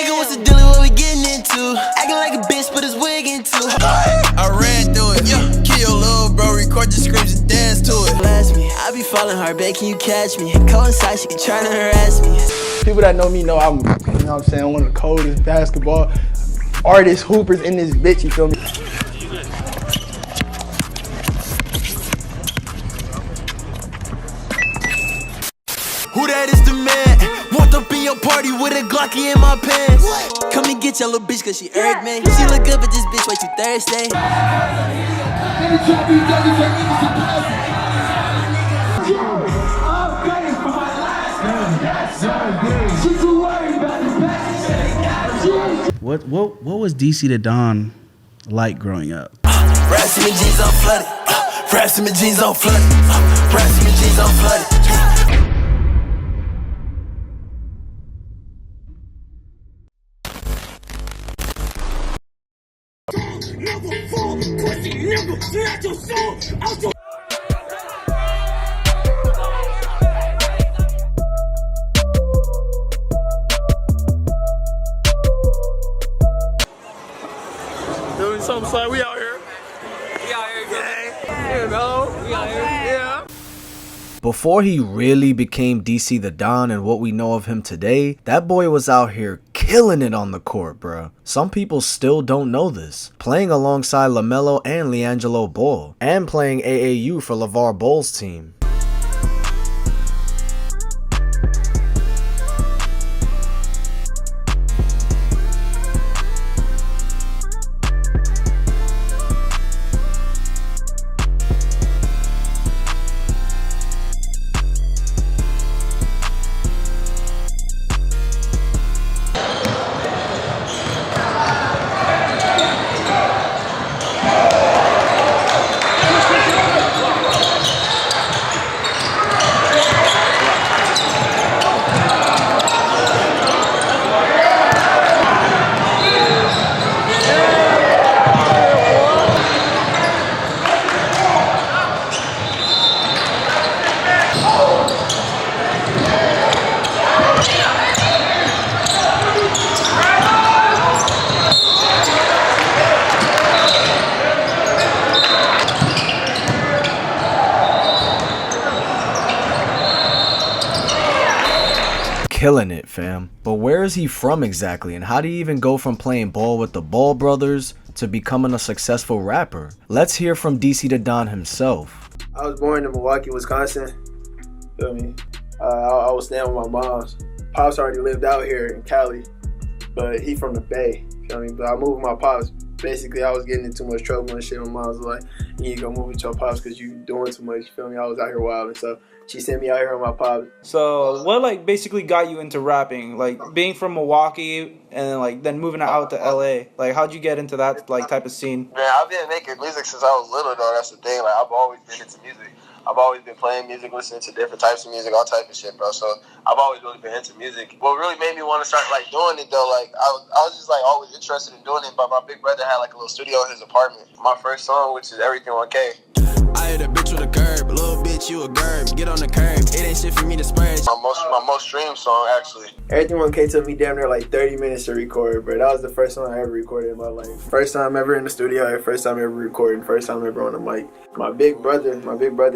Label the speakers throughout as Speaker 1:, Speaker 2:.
Speaker 1: Nigga, what's the deal? What we getting into? Acting like a bitch, but it's wigging too.
Speaker 2: I ran through it. Kill your little bro, record your screams and dance to it.
Speaker 1: Blast me, I be falling hard, babe, can you catch me? Coincide, she can try to harass me.
Speaker 3: People that know me know I'm, you know what I'm saying, one of the coldest basketball artists, hoopers in this bitch, you feel me?
Speaker 1: Who that is the man? Walked up in your party with a Glocky in my pants. What? Come and get your little bitch cause she irked me. She look good but this bitch way too thirsty.
Speaker 4: What was DC the Don like growing up?
Speaker 1: Raps in my jeans, I'm flooded. Raps in my jeans, I'm flooded. Raps in my jeans, I'm flooded.
Speaker 5: Never fall, cause you never let your soul out your
Speaker 2: Doing something, son. We out here. We out here, gang. You know, we out here. Yeah.
Speaker 6: Before he really became DC the Don and what we know of him today, that boy was out here killing it on the court, bruh. Some people still don't know this. Playing alongside LaMelo and LiAngelo Ball, and playing AAU for LeVar Ball's team. Killing it, fam. But where is he from exactly, and how did he even go from playing ball with the Ball brothers to becoming a successful rapper? Let's hear from DC the Don himself.
Speaker 3: I was born in Milwaukee, Wisconsin. Feel me? I was staying with my mom's. Pops already lived out here in Cali, but he from the Bay. Feel me? But I moved with my pops. Basically, I was getting in too much trouble and shit. My mom was like, "You need to go move with your pops because you doing too much." You feel me? I was out here wilding, so she sent me out here with my pops.
Speaker 7: So what like basically got you into rapping? Like being from Milwaukee and then moving out to LA. Like how'd you get into that like type of scene?
Speaker 8: Man, I've been making music since I was little though. That's the thing. Like I've always been into music. I've always been playing music, listening to different types of music, all type of shit, bro. So I've always really been into music. What really made me want to start like doing it though, like I was just like always interested in doing it. But my big brother had like a little studio in his apartment. My first song, which is Everything 1K.
Speaker 2: I hit a bitch with a curb, little bitch, you a gerb. Get on the curb, it ain't shit for me to splurge.
Speaker 8: My most streamed song actually.
Speaker 3: Everything 1K took me damn near like 30 minutes to record, bro. That was the first song I ever recorded in my life. First time ever in the studio, first time ever recording, first time ever on the mic. My big brother,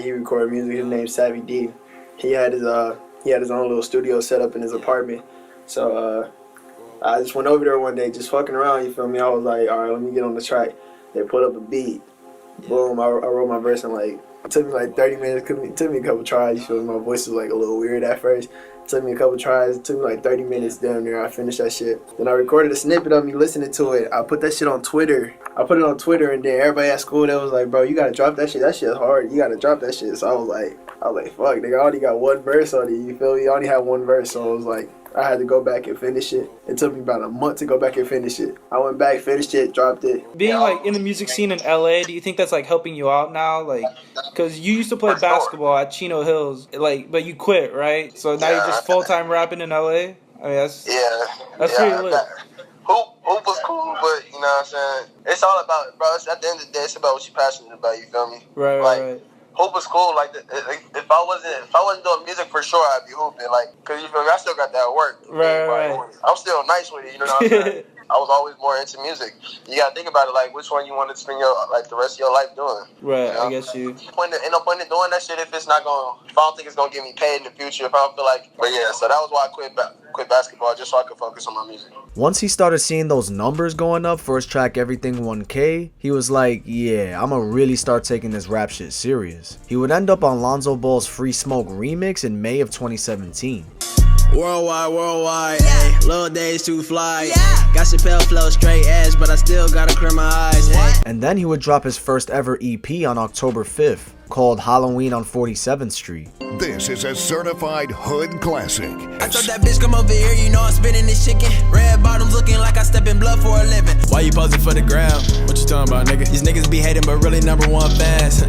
Speaker 3: he recorded music. His name's Savvy D. He had his own little studio set up in his apartment. So I just went over there one day, just fucking around. You feel me? I was like, all right, let me get on the track. They put up a beat. Boom, I wrote my verse in it took me like 30 minutes. It took me a couple tries. You feel me? My voice was like a little weird at first. It took me a couple tries. It took me like 30 minutes down there. I finished that shit. Then I recorded a snippet of me listening to it. I put that shit on Twitter. I put it on Twitter, and then everybody at school that was like, bro, you gotta drop that shit. That shit's hard. You gotta drop that shit. So I was like, fuck, nigga, I already got one verse on it. You feel me? I only had one verse, so I was like, I had to go back and finish it. It took me about a month to go back and finish it. I went back, finished it, dropped it.
Speaker 7: Being like in the music scene in LA, do you think that's like helping you out now? Like, cause you used to play basketball at Chino Hills, but you quit, right? So now you're just full-time rapping in LA? I mean, that's pretty lit.
Speaker 8: Hoop was cool, but you know what I'm saying? It's all about, bro, at the end of the day, it's about what you're passionate about, you feel me?
Speaker 7: Right.
Speaker 8: hoop was cool. Like if I wasn't doing music for sure, I'd be hooping. Like, cause you feel me, I still got that work.
Speaker 7: Right.
Speaker 8: I'm still nice with it. You know what I'm saying? I was always more into music. You gotta think about it, like which one you want to spend your the rest of your life doing.
Speaker 7: Right,
Speaker 8: you know?
Speaker 7: I guess you.
Speaker 8: Ain't no point in doing that shit if I don't think it's gonna get me paid in the future. If I don't feel like, but yeah, so that was why I quit basketball, just so I could focus on my music.
Speaker 6: Once he started seeing those numbers going up for his track Everything 1K, he was like, yeah, I'ma really start taking this rap shit serious. He would end up on Lonzo Ball's Free Smoke remix in May of 2017.
Speaker 1: Worldwide, ayy. Little days too fly. Got Chappelle flow straight edge, but I still gotta clear my eyes.
Speaker 6: And then he would drop his first ever EP on October 5th, called Halloween on 47th Street.
Speaker 9: This is a certified hood classic.
Speaker 1: I told that bitch come over here, you know I'm spinning this chicken. Red bottoms looking like I step in blood for a living. Why you posing for the gram? What you talking about, nigga? These niggas be hating, but really #1 fans.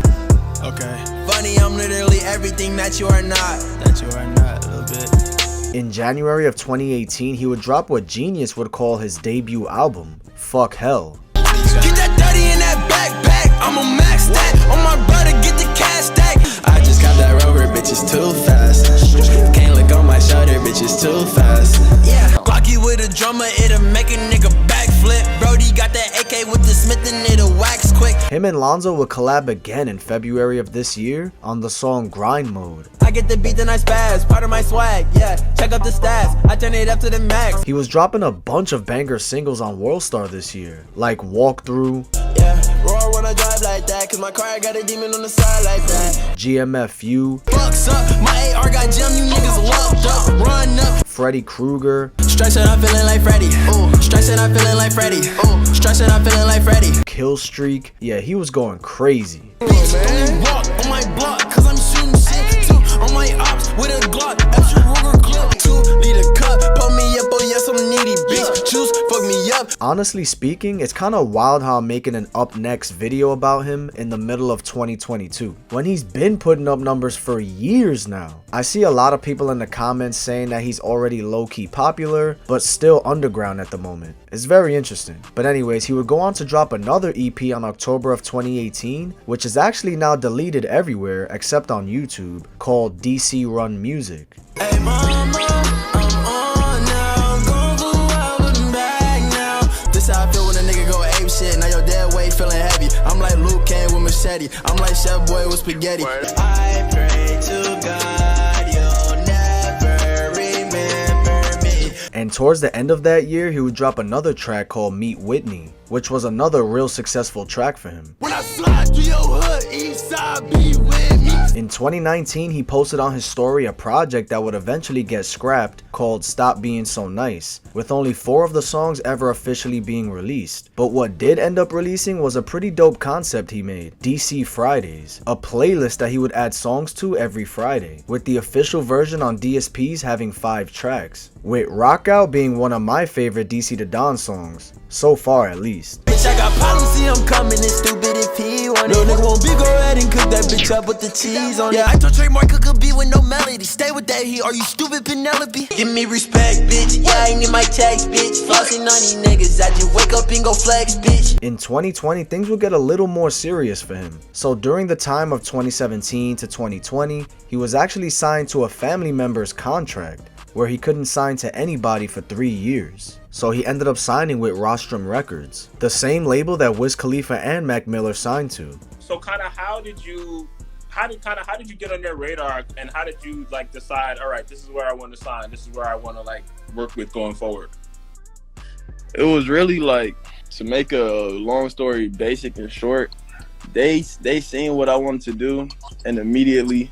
Speaker 1: Okay. Funny, I'm literally everything that you are not. That you are not, a little bit.
Speaker 6: In January of 2018, he would drop what Genius would call his debut album, Fuck Hell.
Speaker 1: Get that 30 in that backpack, I'ma max that. On my brother, get the cash stack. I just got that rover, bitch, it's too fast. Can't look on my shoulder, bitch, it's too fast. Yeah, Glocky with a drummer, it'll make a nigga backflip. Brody got that AK with the Smith and it'll wax quick.
Speaker 6: Him and Lonzo would collab again in February of this year on the song Grind Mode.
Speaker 1: I get the beat, then I spaz, part of my swag, yeah. Check out the stats, I turn it up to the max.
Speaker 6: He was dropping a bunch of banger singles on Worldstar this year, like Walkthrough,
Speaker 1: yeah, roar when I drive like that, cause my car got a demon on the side like that.
Speaker 6: GMFU,
Speaker 1: Bucks up, my AR got jam, you niggas locked up, run up.
Speaker 6: Freddy Krueger,
Speaker 1: Stress and I'm feeling like Freddy, stress and I'm feeling like Freddy, stress and I'm feeling like Freddy.
Speaker 6: Kill Streak, yeah, he was going crazy.
Speaker 1: Bitch, walk on my block, cause I'm shooting shit too. On my ops with a Glock, extra Ruger clip too. Need a cut, pull me up, oh yes, I'm needy, bitch. Choose, fuck me up.
Speaker 6: Honestly speaking, it's kinda wild how I'm making an Up Next video about him in the middle of 2022, when he's been putting up numbers for years now. I see a lot of people in the comments saying that he's already low-key popular, but still underground at the moment. It's very interesting. But anyways, he would go on to drop another EP on October of 2018, which is actually now deleted everywhere except on YouTube, called DC Run Music.
Speaker 1: Hey mama, I'm on now, gon' go out and back now. This how I feel when a nigga go ape shit. Now your dead weight feeling heavy. I'm like Luke Kane with machete. I'm like Chef Boy with spaghetti. I pray to God you'll never remember me.
Speaker 6: And towards the end of that year, he would drop another track called Meet Whitney, which was another real successful track for him.
Speaker 1: When I slide through your hood, east side be with me.
Speaker 6: In 2019, he posted on his story a project that would eventually get scrapped called Stop Being So Nice, with only 4 of the songs ever officially being released. But what did end up releasing was a pretty dope concept he made, DC Fridays, a playlist that he would add songs to every Friday, with the official version on DSPs having 5 tracks, with Rock Out being one of my favorite DC the Don songs, so far at least.
Speaker 1: Bitch, I got problems, see I'm coming, it's stupid if he want it. No nigga won't be, go ahead and cook that bitch up with the cheese on it. Yeah, I told trademark cook a beat with no melody. Stay with that heat, are you stupid, Penelope? Give me respect, bitch, yeah, I ain't in my text, bitch. Flossing on these niggas, I just wake up and go flex, bitch.
Speaker 6: In 2020, things would get a little more serious for him. So during the time of 2017 to 2020, he was actually signed to a family member's contract, where he couldn't sign to anybody for 3 years. So he ended up signing with Rostrum Records, the same label that Wiz Khalifa and Mac Miller signed to.
Speaker 2: So kind of how did you get on their radar, and how did you like decide, all right, this is where I want to sign, this is where I want to like work with going forward?
Speaker 10: It was really like, to make a long story basic and short, they seen what I wanted to do, and immediately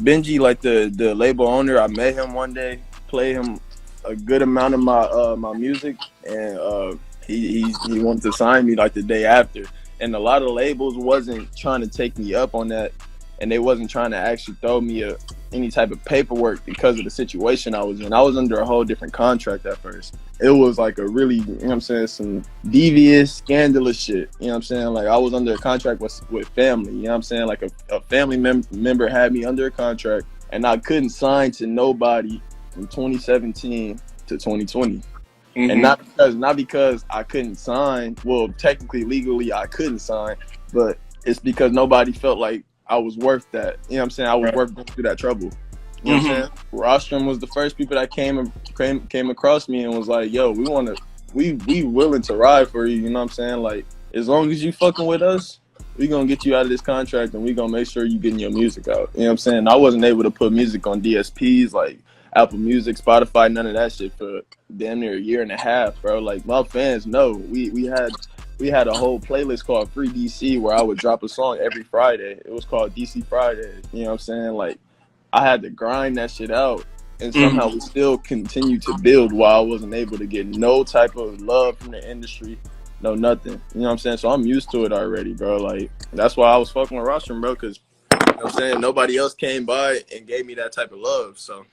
Speaker 10: Benji, like the label owner, I met him one day, played him a good amount of my music, and he wanted to sign me like the day after. And a lot of labels wasn't trying to take me up on that, and they wasn't trying to actually throw me any type of paperwork because of the situation I was in. I was under a whole different contract at first. It was like a really, you know what I'm saying, some devious, scandalous shit. You know what I'm saying? Like I was under a contract with family. You know what I'm saying? Like a family member had me under a contract, and I couldn't sign to nobody from 2017 to 2020. Mm-hmm. And not because I couldn't sign. Well, technically, legally, I couldn't sign, but it's because nobody felt like I was worth that. You know what I'm saying? I was worth going through that trouble. You know what I'm saying? Rostrum was the first people that came across me and was like, yo, we willing to ride for you. You know what I'm saying? Like, as long as you fucking with us, we gonna get you out of this contract and we gonna make sure you getting your music out. You know what I'm saying? I wasn't able to put music on DSPs like Apple Music, Spotify, none of that shit for damn near a year and a half, bro. Like, my fans know we had a whole playlist called Free DC where I would drop a song every Friday. It was called DC Friday. You know what I'm saying? Like, I had to grind that shit out, and somehow we still continue to build while I wasn't able to get no type of love from the industry, no nothing. You know what I'm saying? So I'm used to it already, bro. Like, that's why I was fucking with Rostrum, bro, because, you know what I'm saying, nobody else came by and gave me that type of love, so.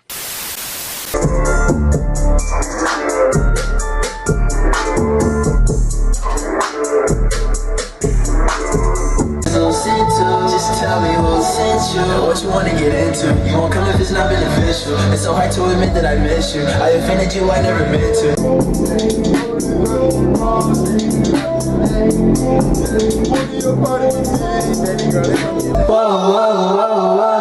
Speaker 1: Just tell me who sent you, what you wanna get into. You won't come if it's not beneficial. It's so hard to admit that I miss you. I offended you, I never meant to. Whoa, whoa, whoa, whoa.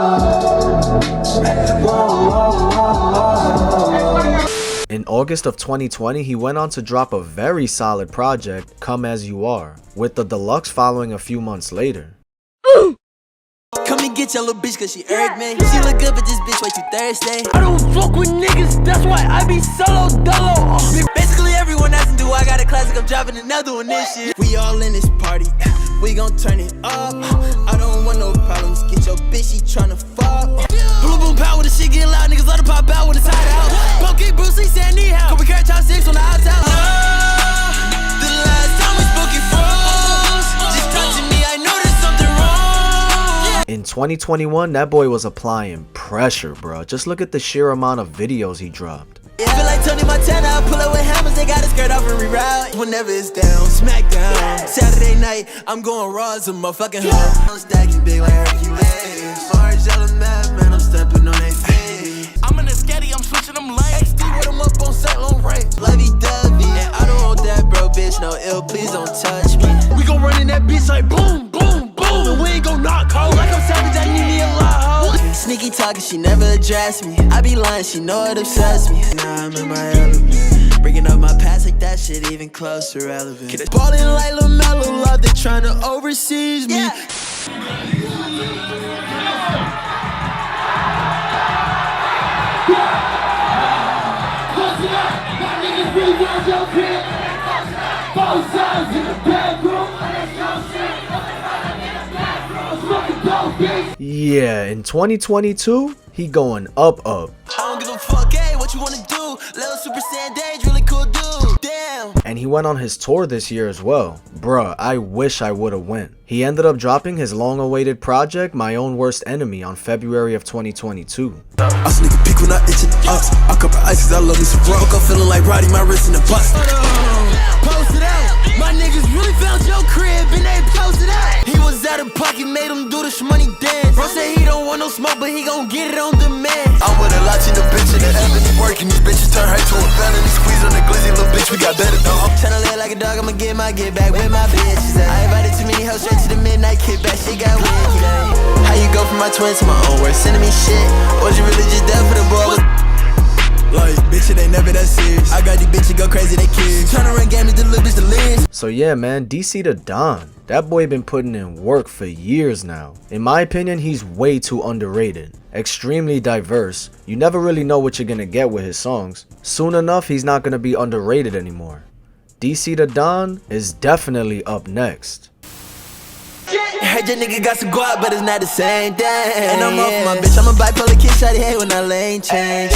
Speaker 6: In August of 2020, he went on to drop a very solid project, Come As You Are, with the deluxe following a few months later.
Speaker 1: Come and get your little bitch cause she irked me. She look good but this bitch wait till Thursday.
Speaker 5: I don't fuck with niggas, that's why I be solo dolo.
Speaker 1: Basically everyone asking do I got a classic, I'm dropping another one this year. We all in this party, we gon' turn it up. I don't want no problems, get your bitch, she tryna fuck. Boom boom pow when the shit get loud, niggas let her pop out when it's hot out. Pokey Bruce Lee said need help, we carry top 6 on the outside. The last time we spoke it froze. Just touching me, I know there's something wrong.
Speaker 6: In 2021, that boy was applying pressure, bro. Just look at the sheer amount of videos he dropped.
Speaker 1: I feel like Tony Montana, I pull up with hammers, they got a skirt off and reroute. Whenever it's down, smack down. Saturday night, I'm going raw as a motherfucking hoe. I'm stacking big like Hercules. Orange yellow mad, man, I'm stepping on they feet. I'm in a sketty, I'm switching them lanes. XD with them up on St. Laurent. Lovey-dovey, and I don't want that bro, bitch, no ill, please don't touch me. We gon' run in that bitch like boom, boom, boom, and we ain't gon' knock, ho. Like I'm savage, I need me a lot, ho. Sneaky talking, she never addressed me. I be lying, she know it obsessed me. Now I'm in my element. Bringing up my past like that shit even closer relevant. Ballin' like LaMelo, love they tryna overseas me.
Speaker 5: Both sides in the bedroom.
Speaker 6: Yeah, in 2022, he going up.
Speaker 1: I don't give a fuck, hey, what you wanna do? Little Super Sandage, really cool dude. Damn.
Speaker 6: And he went on his tour this year as well. Bruh, I wish I would've went. He ended up dropping his long-awaited project, My Own Worst Enemy, on February of 2022.
Speaker 1: I sneak a peek when I itch it up. I cover ices, I love me some rock. I'm feeling like Roddy, my wrist in the bust. Post it out. My niggas really found your crib and they posted out. He was out of pocket, made him do the shmoney dance. Bro say he don't want no smoke, but he gon' get it on demand. I'm with a lot in the bitch in the ebony working. These bitches turn her to a felony. Squeeze on the glizzy, little bitch, we got better though. I'm tryna live like a dog, I'ma get back with my bitches. I invited too many hoes straight to the midnight kickback, shit got weird today. How you go from my twin to my own worst enemy shit? Was you really just there for the boy? Like, bitch, it ain't never that serious. I got these bitches go crazy, they kids. Tryna run game to the little bitch to lens.
Speaker 6: So yeah, man, DC the Don. That boy been putting in work for years now. In my opinion, he's way too underrated. Extremely diverse. You never really know what you're gonna get with his songs. Soon enough, he's not gonna be underrated anymore. DC the Don is definitely up next.
Speaker 1: Heard your nigga got some guap, but it's not the same thing. And I'm off my bitch, I'm a bipolar kid, shawty hate when I lane change.